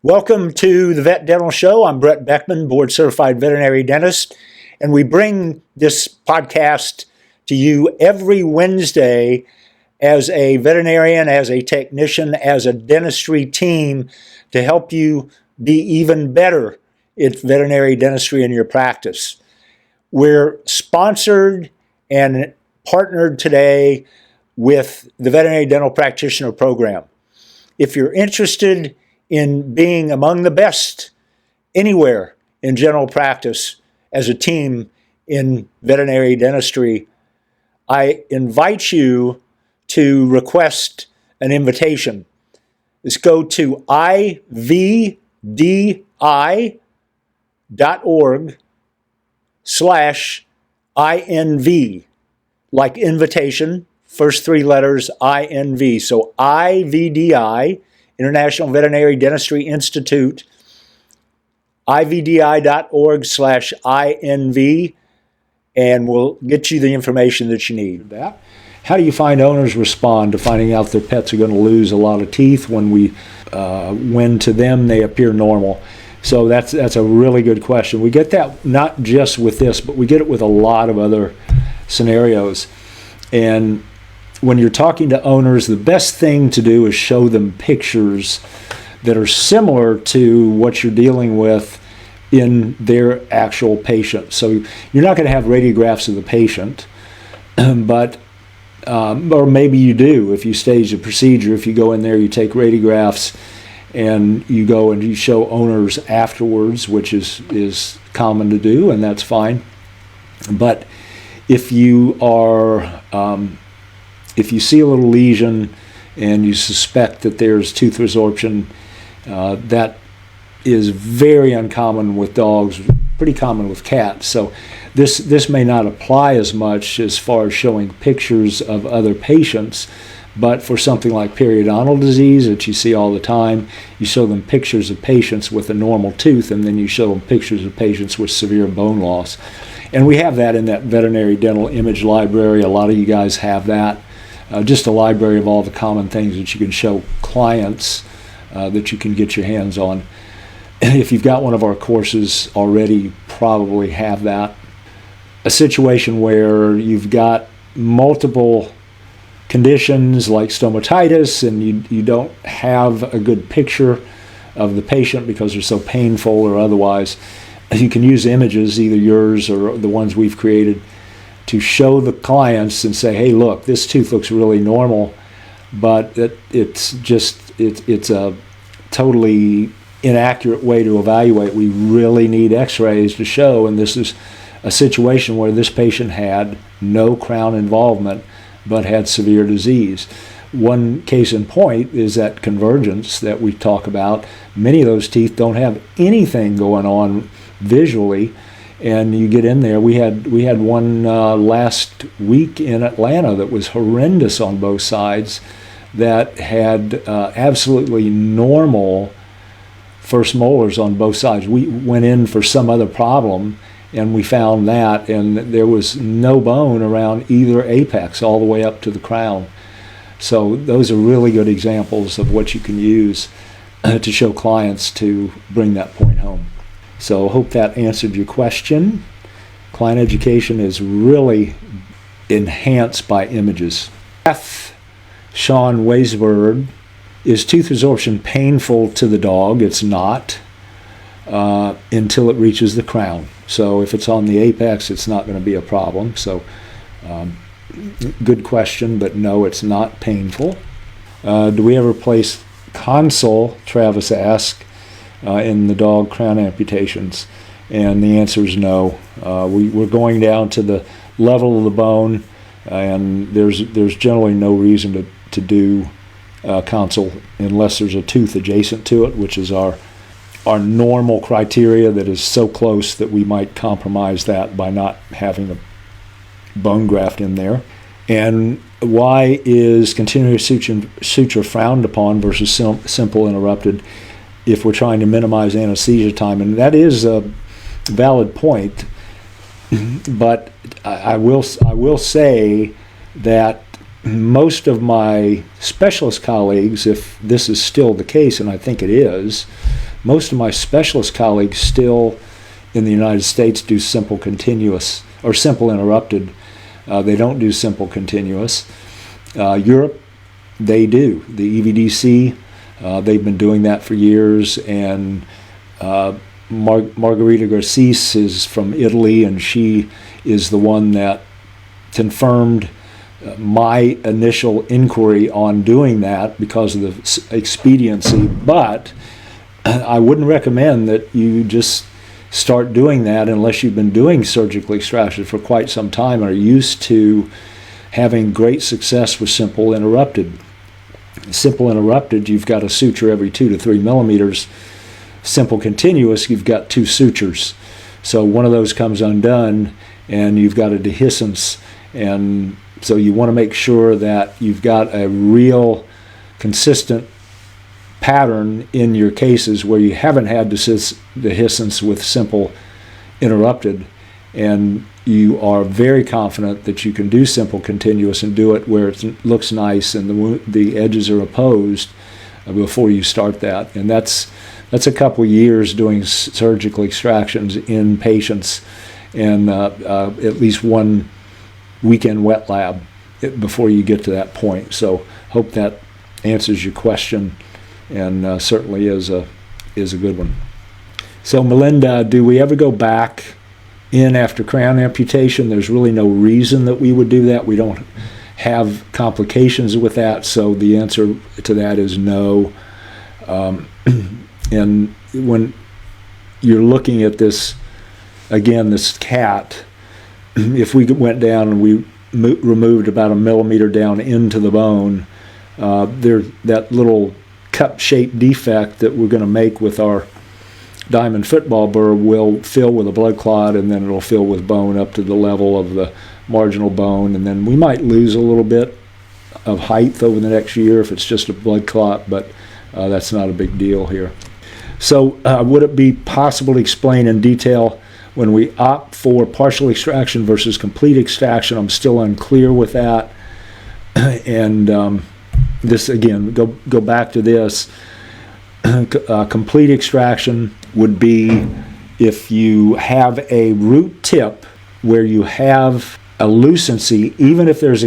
Welcome to the Vet Dental Show. I'm Brett Beckman, board certified veterinary dentist, and we bring this podcast to you every Wednesday as a veterinarian, as a technician, as a dentistry team to help you be even better at veterinary dentistry in your practice. We're sponsored and partnered today with the Veterinary Dental Practitioner Program. If you're interested in being among the best anywhere in general practice as a team in veterinary dentistry, I invite you to request an invitation. Just go to ivdi.org/INV, like invitation, first three letters INV. So IVDI, International Veterinary Dentistry Institute, ivdi.org/INV, and we'll get you the information that you need. How do you find owners respond to finding out their pets are going to lose a lot of teeth when to them they appear normal? So that's a really good question. We get that not just with this, but we get it with a lot of other scenarios. And when you're talking to owners, the best thing to do is show them pictures that are similar to what you're dealing with in their actual patient. So you're not going to have radiographs of the patient, but or maybe you do if you stage the procedure. If you go in there, you take radiographs, and you go and you show owners afterwards, which is common to do, and that's fine. But if you see a little lesion and you suspect that there's tooth resorption, that is very uncommon with dogs, pretty common with cats. So this may not apply as much as far as showing pictures of other patients, but for something like periodontal disease that you see all the time, you show them pictures of patients with a normal tooth, and then you show them pictures of patients with severe bone loss. And we have that in that veterinary dental image library. A lot of you guys have that. Just a library of all the common things that you can show clients that you can get your hands on. If you've got one of our courses already, you probably have that. A situation where you've got multiple conditions like stomatitis and you don't have a good picture of the patient because they're so painful or otherwise, you can use images, either yours or the ones we've created, to show the clients and say, hey, look, this tooth looks really normal, but it's a totally inaccurate way to evaluate. We really need x-rays to show, and this is a situation where this patient had no crown involvement but had severe disease. One case in point is that convergence that we talk about. Many of those teeth don't have anything going on visually, and you get in there. We had one last week in Atlanta that was horrendous on both sides, that had absolutely normal first molars on both sides. We went in for some other problem, and we found that, and there was no bone around either apex all the way up to the crown. So those are really good examples of what you can use to show clients to bring that point home. So I hope that answered your question. Client education is really enhanced by images. Sean Weisberg, is tooth resorption painful to the dog? It's not until it reaches the crown. So if it's on the apex, it's not going to be a problem. So good question, but no, it's not painful. Do we ever place Consil, Travis asked, in the dog crown amputations? And the answer is no. We're going down to the level of the bone, and there's generally no reason to do Consil unless there's a tooth adjacent to it, which is our normal criteria that is so close that we might compromise that by not having a bone graft in there. And why is continuous suture frowned upon versus simple interrupted if we're trying to minimize anesthesia time? And that is a valid point, but I will say that most of my specialist colleagues, if this is still the case, and I think it is, most of my specialist colleagues still in the United States do simple continuous or simple interrupted. They don't do simple continuous. Europe, they do. The EVDC, they've been doing that for years, and Margherita Garcese is from Italy, and she is the one that confirmed my initial inquiry on doing that because of the expediency. But I wouldn't recommend that you just start doing that unless you've been doing surgical extraction for quite some time and are used to having great success with simple interrupted. Simple interrupted, you've got a suture every 2 to 3 millimeters. Simple continuous, you've got 2 sutures. So one of those comes undone and you've got a dehiscence, and so you want to make sure that you've got a real consistent pattern in your cases where you haven't had dehiscence with simple interrupted, and you are very confident that you can do simple continuous and do it where it looks nice and the edges are opposed before you start that. And that's a couple years doing surgical extractions in patients, and at least one weekend wet lab before you get to that point. So hope that answers your question, and certainly is a good one. So Melinda, do we ever go back in after crown amputation? There's really no reason that we would do that. We don't have complications with that, so the answer to that is no. And when you're looking at this, again, this cat, if we went down and we removed about 1 millimeter down into the bone, that little cup-shaped defect that we're going to make with our diamond football burr will fill with a blood clot, and then it'll fill with bone up to the level of the marginal bone, and then we might lose a little bit of height over the next year if it's just a blood clot, but that's not a big deal here. So would it be possible to explain in detail when we opt for partial extraction versus complete extraction? I'm still unclear with that. And this, again, go back to this. Complete extraction would be if you have a root tip where you have a lucency, even if there is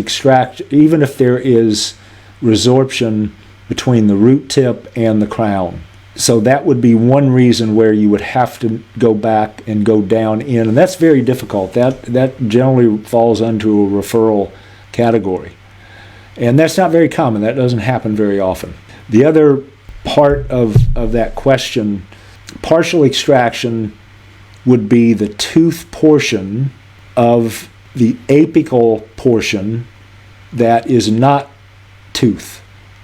resorption between the root tip and the crown. So that would be one reason where you would have to go back and go down in, and that's very difficult. That generally falls into a referral category, and that's not very common. That doesn't happen very often. The other part of that question, partial extraction would be the tooth portion of the apical portion that is not tooth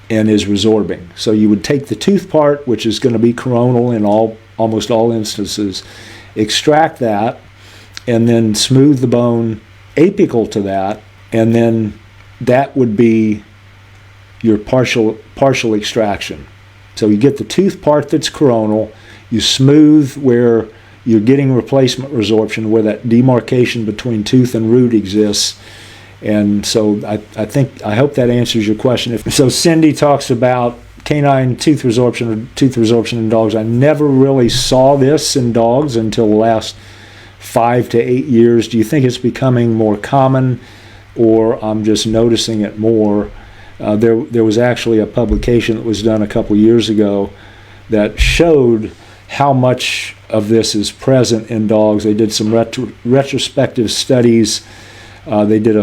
and is resorbing. So you would take the tooth part, which is going to be coronal in almost all instances, extract that, and then smooth the bone apical to that, and then that would be your partial extraction. So you get the tooth part that's coronal, you smooth where you're getting replacement resorption, where that demarcation between tooth and root exists. And so I hope that answers your question. So Cindy talks about canine tooth resorption in dogs. I never really saw this in dogs until the last 5 to 8 years. Do you think it's becoming more common, or I'm just noticing it more? There was actually a publication that was done a couple years ago that showed how much of this is present in dogs. They did some retrospective studies. They did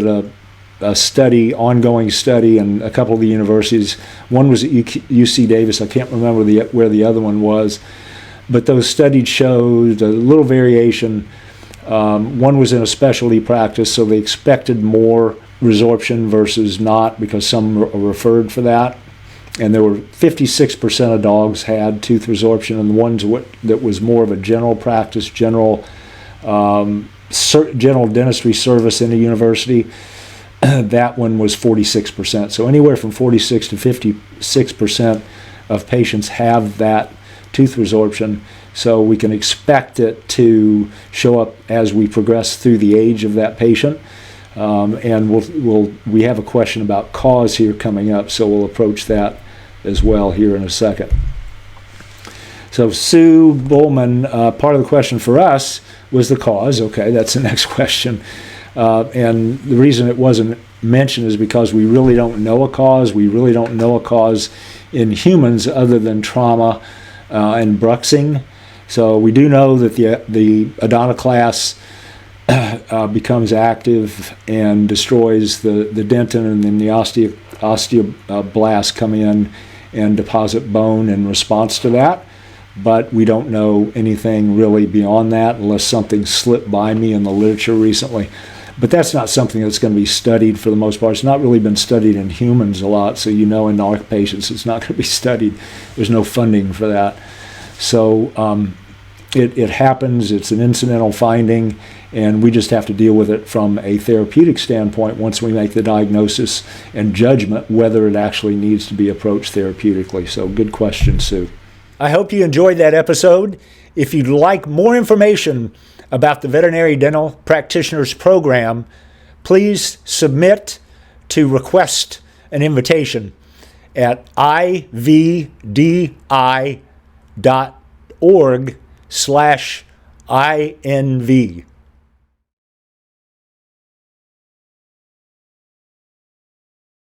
a study, ongoing study, in a couple of the universities. One was at UC Davis. I can't remember where the other one was, but those studies showed a little variation. One was in a specialty practice, so they expected more resorption versus not, because some are referred for that. And there were 56% of dogs had tooth resorption, and the ones that was more of a general practice, general dentistry service in a university, that one was 46%. So anywhere from 46 to 56% of patients have that tooth resorption. So we can expect it to show up as we progress through the age of that patient. And we have a question about cause here coming up, so we'll approach that as well here in a second. So Sue Bullman, part of the question for us was the cause. Okay, that's the next question. And the reason it wasn't mentioned is because we really don't know a cause. We really don't know a cause in humans other than trauma and bruxing. So we do know that the odontoclast becomes active and destroys the dentin, and then the osteoblasts come in and deposit bone in response to that. But we don't know anything really beyond that unless something slipped by me in the literature recently. But that's not something that's going to be studied for the most part. It's not really been studied in humans a lot, so in our patients it's not going to be studied. There's no funding for that. So it happens, it's an incidental finding, and we just have to deal with it from a therapeutic standpoint once we make the diagnosis and judgment whether it actually needs to be approached therapeutically. So good question, Sue. I hope you enjoyed that episode. If you'd like more information about the Veterinary Dental Practitioners Program, please submit to request an invitation at ivdi.org/INV.